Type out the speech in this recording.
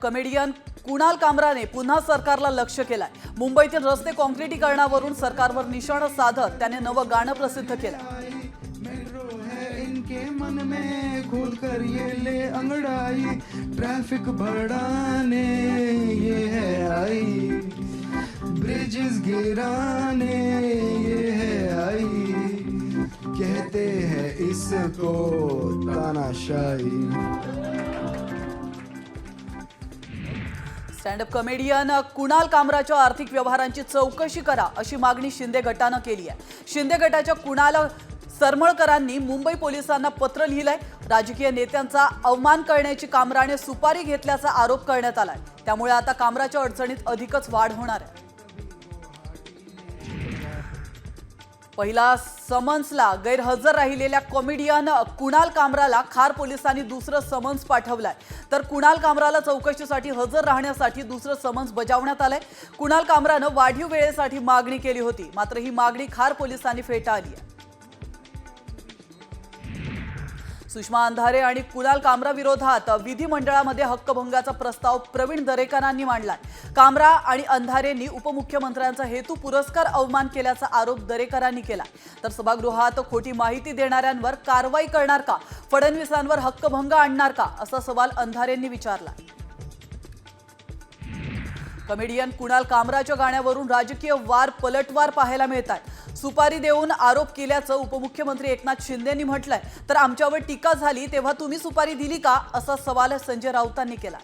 Comedian Kunal कामराने पुन्हा सरकारला लक्ष्य केलाय। मुंबईतील रस्ते काँक्रिटीकरणावरून सरकारवर निशाणा साधत त्याने नवं गाणं प्रसिद्ध केलं। इनके मन में खोल कर ये ले अंगड़ाई, ट्रैफिक बढ़ाने ये है आई, ब्रिजेस गिराने ये है आई, कहते हैं इसको तानाशाही। स्टँडअप कॉमेडियन कुणाल कामराच्या आर्थिक व्यवहारांची चौकशी करा अशी मागणी शिंदे गटानं केली आहे। शिंदे गटाच्या कुणाल सरमळकरांनी मुंबई पोलिसांना पत्र लिहिलंय। राजकीय नेत्यांचा अवमान करण्याची कामराने सुपारी घेतल्याचा आरोप करण्यात आलाय। त्यामुळे आता कामराच्या अडचणीत अधिकच वाढ होणार आहे। पहिला समन्सला गैरहजर राहिलेल्या कॉमेडियन कुणाल कामराला खार पोलिसांनी दुसरं समन्स पाठवलंय। तर कुणाल कामराला चौकशीसाठी हजर राहण्यासाठी दुसरं समन्स बजावण्यात आलंय। कुणाल कामरानं वाढीव वेळेसाठी मागणी केली होती, मात्र ही मागणी खार पोलिसांनी फेटाळली आहे। सुषमा अंधारे आणि कुणाल कामरा विरोधात विधिमंडळामध्ये हक्कभंगाचा प्रस्ताव प्रवीण दरेकरांनी मांडलाय। कामरा आणि अंधारेंनी उपमुख्यमंत्र्यांचा हेतू पुरस्कार अवमान केल्याचा आरोप दरेकरांनी केला। तर सभागृहात खोटी माहिती देणाऱ्यांवर कारवाई करणार का, फडणवीसांवर हक्कभंग आणणार का असा सवाल अंधारेंनी विचारला। कॉमेडियन कुणाल कामराच्या गाण्यावरून राजकीय वार पलटवार पाहायला मिळतात। सुपारी देऊन आरोप केल्याचं उपमुख्यमंत्री एकनाथ शिंदेंनी म्हटलंय। तर आमच्यावर टीका झाली तेव्हा तुम्ही सुपारी दिली का असा सवाल संजय राऊतांनी केला।